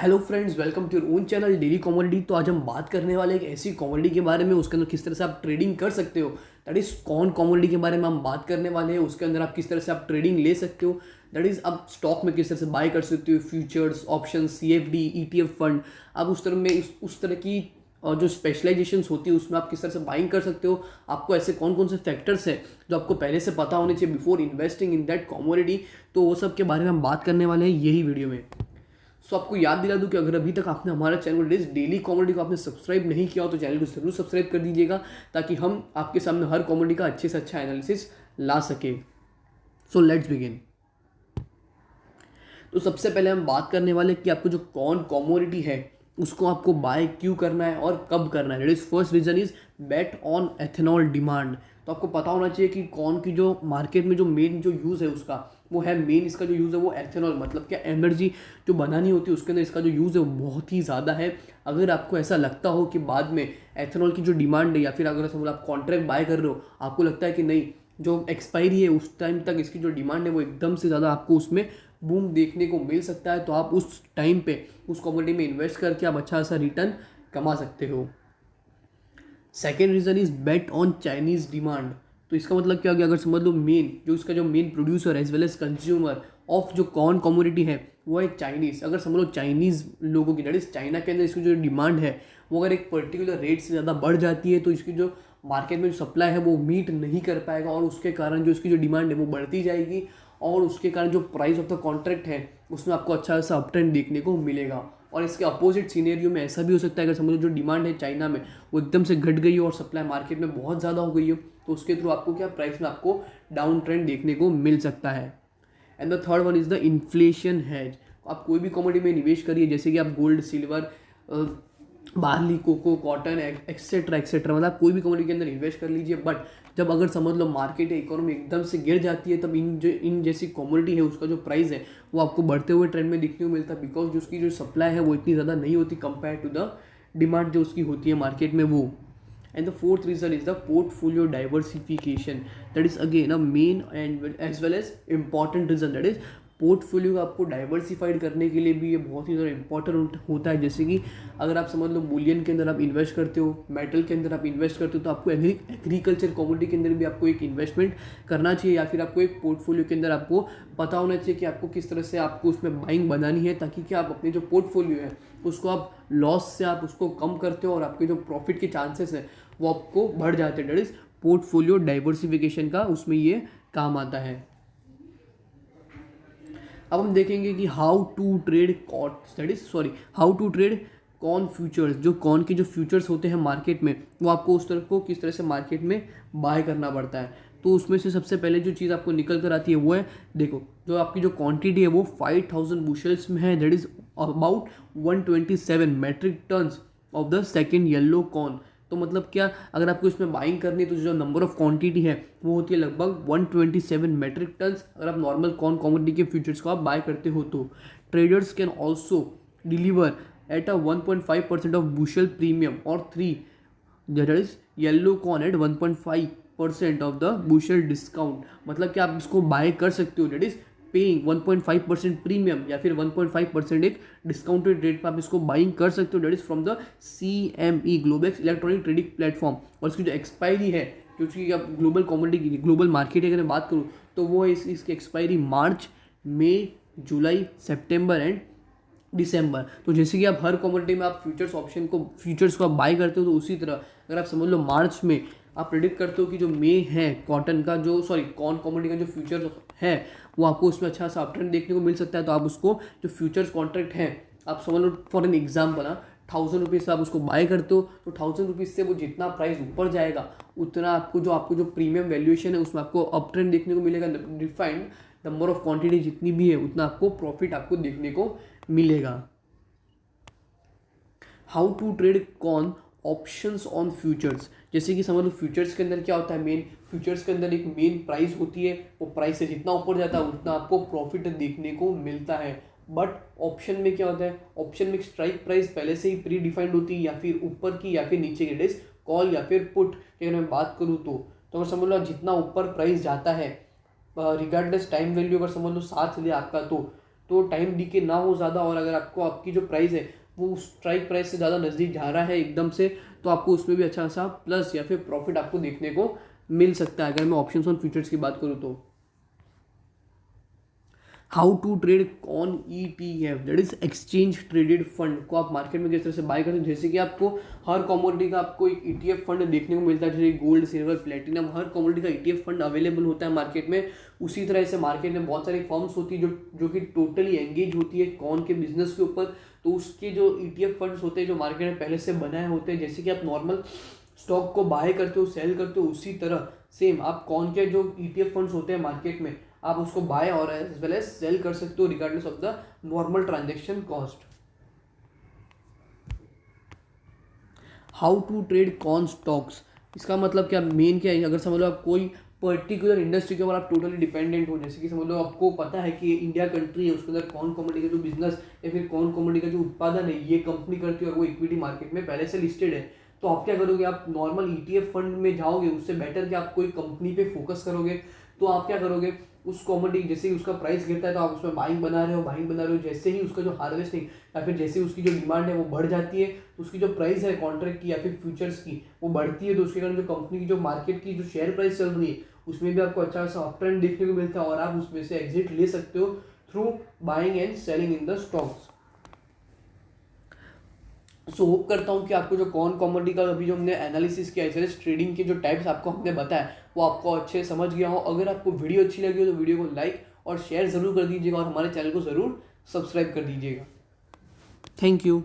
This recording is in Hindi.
Hello friends, welcome to your own channel daily commodity. तो आज हम बात करने वाले एक ऐसी कॉमोडिटी के बारे में, उसके अंदर किस तरह से आप ट्रेडिंग कर सकते हो। दैट इज कौन कॉमोडिटी के बारे में हम बात करने वाले हैं। उसके अंदर आप किस तरह से आप ट्रेडिंग ले सकते हो। दैट इज आप स्टॉक में किस तरह से बाय कर सकते हो, futures, option, CFD, ETF fund. आप उस तरह में उस तरह की जो स्पेशलाइजेशंस होती है उसमें आप किस तरह से बाइंग कर सकते हो। आपको ऐसे कौन कौन से फैक्टर्स हैं जो आपको पहले से पता होने चाहिए before investing in that commodity. तो वो सब के बारे में हम बात करने वाले हैं यही वीडियो में। सो आपको याद दिला दूं कि अगर अभी तक आपने हमारा चैनल डेली कॉमेडी को आपने सब्सक्राइब नहीं किया हो तो चैनल को जरूर सब्सक्राइब कर दीजिएगा, ताकि हम आपके सामने हर कॉमेडी का अच्छे से अच्छा एनालिसिस ला सके। So let's begin. तो सबसे पहले हम बात करने वाले कि आपको जो कौन कॉमोडिटी है उसको आपको बाय क्यों करना है और कब करना है। That is first reason is bet on ethanol demand. तो आपको पता होना चाहिए कि कौन की जो मार्केट में जो मेन जो यूज़ है उसका वो है, मेन इसका जो यूज़ है वो एथेनॉल, मतलब क्या एनर्जी जो बनानी होती है उसके अंदर इसका जो यूज़ है वो बहुत ही ज़्यादा है। अगर आपको ऐसा लगता हो कि बाद में एथेनॉल की जो डिमांड है, या फिर अगर समझ आप कॉन्ट्रैक्ट बाय कर रहे हो, आपको लगता है कि नहीं जो एक्सपायरी है उस टाइम तक इसकी जो डिमांड है वो एकदम से ज़्यादा आपको उसमें बूम देखने को मिल सकता है, तो आप उस टाइम पे उस कमोडिटी में इन्वेस्ट करके आप अच्छा सा रिटर्न कमा सकते हो। Second reason is bet on Chinese demand. तो इसका मतलब क्या हो गया, अगर समझ लो मेन जो इसका जो main producer as well as consumer of जो कॉर्न कमोडिटी है वो है चाइनीज़। अगर समझ लो चाइनीज़ लोगों की, दैट इज चाइना के अंदर इसकी जो डिमांड है वो अगर एक पर्टिकुलर रेट से ज़्यादा बढ़ जाती है तो इसकी जो मार्केट में जो सप्लाई है वो मीट नहीं कर पाएगा, और उसके कारण जो इसकी जो डिमांड है वो बढ़ती जाएगी, और उसके कारण जो प्राइस ऑफ द कॉन्ट्रैक्ट है उसमें आपको अच्छा सा अप ट्रेंड देखने को मिलेगा। और इसके अपोजिट सीनेरियो में ऐसा भी हो सकता है, अगर समझो जो डिमांड है चाइना में वो एकदम से घट गई हो और सप्लाई मार्केट में बहुत ज़्यादा हो गई हो, तो उसके थ्रू आपको क्या प्राइस में आपको डाउन ट्रेंड देखने को मिल सकता है। And the third one is the inflation has. आप कोई भी कमोडिटी में निवेश करिए, जैसे कि आप gold, silver, barley, cocoa, cotton, etcetera etcetera, मतलब कोई भी कमोडिटी के अंदर इन्वेस्ट कर लीजिए। बट जब अगर समझ लो मार्केट या इकोनॉमी एकदम से गिर जाती है, तब इन जैसी कमोडिटी है उसका जो प्राइस है वो आपको बढ़ते हुए ट्रेंड में दिखने को मिलता है, बिकॉज जो उसकी जो सप्लाई है वो इतनी ज़्यादा नहीं होती कंपेयर टू द डिमांड जो उसकी होती है मार्केट में वो। And the fourth reason is the portfolio diversification. That is again a main and as well as important reason. That is portfolio आपको डाइवर्सिफाइड करने के लिए भी ये बहुत ही ज़्यादा इंपॉर्टेंट होता है। जैसे कि अगर आप समझ लो बुलियन के अंदर आप इन्वेस्ट करते हो, मेटल के अंदर आप इन्वेस्ट करते हो, तो आपको एग्रीकल्चर कमोडिटी के अंदर भी आपको एक इन्वेस्टमेंट करना चाहिए, या फिर आपको एक पोर्टफोलियो के अंदर आपको पता होना चाहिए कि आपको किस तरह से आपको उसमें बाइंग बनानी है, ताकि कि आप अपने जो पोर्टफोलियो है उसको आप लॉस से आप उसको कम करते हो और आपके जो प्रॉफिट के चांसेस हैं वो आपको बढ़ जाते हैं। दैट इज पोर्टफोलियो डाइवर्सिफिकेशन का उसमें ये काम आता है। अब हम देखेंगे कि how to trade how to trade corn futures. जो कॉन के जो फ्यूचर्स होते हैं मार्केट में वो आपको उस तरह को किस तरह से मार्केट में बाय करना पड़ता है। तो उसमें से सबसे पहले जो चीज़ आपको निकल कर आती है वो है, देखो जो आपकी जो क्वांटिटी है वो 5000 बुशल्स में है। That is about 127 metric tons of the second yellow corn. तो मतलब क्या, अगर आपको इसमें बाइंग करनी है तो जो नंबर ऑफ क्वांटिटी है वो होती है लगभग 127 मेट्रिक टन्स। अगर आप नॉर्मल कॉर्न कमोडिटी के फ्यूचर्स को आप बाय करते हो तो traders can also deliver at a 1.5% of bushel premium और 3, that is yellow corn at 1.5% of the bushel discount. मतलब कि आप इसको बाय कर सकते हो, दैट इज पेइंग 1.5% प्रीमियम या फिर 1.5% एक डिस्काउंटेड रेट पर आप इसको बाइंग कर सकते हो। That is from the CME Globex electronic trading platform. और इसकी जो एक्सपायरी है, क्योंकि आप ग्लोबल कमोडिटी की ग्लोबल मार्केट की अगर मैं बात करूँ तो वो है इसकी expiry March, May, July, September and दिसंबर। तो जैसे कि आप हर कमोडिटी में आप फ्यूचर्स को आप बाय करते हो, तो उसी तरह अगर आप समझ लो मार्च में आप प्रेडिक्ट करते हो कि जो मई है कॉटन का जो कॉर्न कमोडिटी का जो फ्यूचर है वो आपको उसमें अच्छा सा अपट्रेंड देखने को मिल सकता है, तो आप उसको जो फ्यूचर्स कॉन्ट्रैक्ट है आप समझ लो फॉर एन एग्जाम्पल 1000 रुपीज़ से आप उसको बाय करते हो, तो 1000 रुपीज़ से वो जितना प्राइस ऊपर जाएगा उतना आपको जो प्रीमियम वैल्यूएशन है उसमें आपको अप ट्रेंड देखने को मिलेगा। डिफाइंड नंबर ऑफ क्वांटिटी जितनी भी है उतना आपको प्रॉफिट आपको देखने को मिलेगा। How to trade corn options on futures. जैसे कि समझ लो फ्यूचर्स के अंदर क्या होता है, मेन फ्यूचर्स के अंदर एक मेन प्राइस होती है, वो प्राइस से जितना ऊपर जाता है उतना आपको प्रॉफिट देखने को मिलता है। बट ऑप्शन में क्या होता है, ऑप्शन में स्ट्राइक प्राइस पहले से ही प्री डिफाइंड होती है, या फिर ऊपर की या फिर नीचे की, डेट इज कॉल या फिर पुट की अगर मैं बात करूँ तो अगर समझ लो जितना ऊपर प्राइस जाता है रिगार्डलेस टाइम वैल्यू अगर समझ लो 7 लिया आपका, तो तो टाइम डीके ना हो ज़्यादा, और अगर आपको आपकी जो प्राइस है वो स्ट्राइक प्राइस से ज़्यादा नज़दीक जा रहा है एकदम से, तो आपको उसमें भी अच्छा सा प्लस या फिर प्रॉफिट आपको देखने को मिल सकता है, अगर मैं ऑप्शंस ऑन फ्यूचर्स की बात करूँ तो। How to trade on ETF, that is exchange traded fund, को आप मार्केट में किस तरह से बाय करते हैं। जैसे कि आपको हर कमोडिटी का आपको एक ETF फंड देखने को मिलता है, जैसे गोल्ड सिल्वर प्लेटिनम, हर कमोडिटी का ETF फंड अवेलेबल होता है मार्केट में। उसी तरह से मार्केट में बहुत सारी फर्म्स होती है जो कि टोटली एंगेज होती है कौन के बिजनेस के ऊपर, तो उसके जो ETF फंड्स होते हैं जो मार्केट में पहले से बनाए होते हैं, जैसे कि आप नॉर्मल स्टॉक को बाय करते हो सेल करते हो, उसी तरह सेम आप कौन के जो ETF फंड्स होते हैं मार्केट में आप उसको बाय और एज वेल एज सेल कर सकते हो regardless of the normal transaction cost. How to trade corn stocks, इसका मतलब क्या मेन क्या है, अगर समझ लो आप कोई पर्टिकुलर इंडस्ट्री के ऊपर आप टोटली डिपेंडेंट हो, जैसे कि समझ लो आपको पता है कि इंडिया कंट्री है, उसके अंदर कौन कमोडिटी का जो बिजनेस या फिर कौन कमोडिटी का जो उत्पादन है ये कंपनी करती है और वो इक्विटी मार्केट में पहले से लिस्टेड है, तो आप क्या करोगे, आप नॉर्मल ETF फंड में जाओगे, उससे बेटर कि आप कोई कंपनी पे फोकस करोगे। तो आप क्या करोगे, उस कॉमोडिटी जैसे ही उसका प्राइस गिरता है तो आप उसमें बाइंग बना रहे हो, जैसे ही उसका जो हार्वेस्टिंग या फिर जैसे उसकी जो डिमांड है वो बढ़ जाती है, तो उसकी जो प्राइस है कॉन्ट्रैक्ट की या फिर फ्यूचर्स की वो बढ़ती है, तो उसके कारण जो कंपनी की जो मार्केट की जो शेयर प्राइस चल रही है उसमें भी आपको अच्छा सा अप ट्रेंड देखने को मिलता है और आप उसमें से एग्जिट ले सकते हो through buying and selling in the stocks. So hope करता हूँ कि आपको जो कौन कॉमोडिटी का अभी जो हमने एनालिसिस किया है, ट्रेडिंग के जो टाइप्स आपको हमने बताया वो आपको अच्छे समझ गया हो। अगर आपको वीडियो अच्छी लगी हो तो वीडियो को लाइक और शेयर ज़रूर कर दीजिएगा और हमारे चैनल को ज़रूर सब्सक्राइब कर दीजिएगा। Thank you.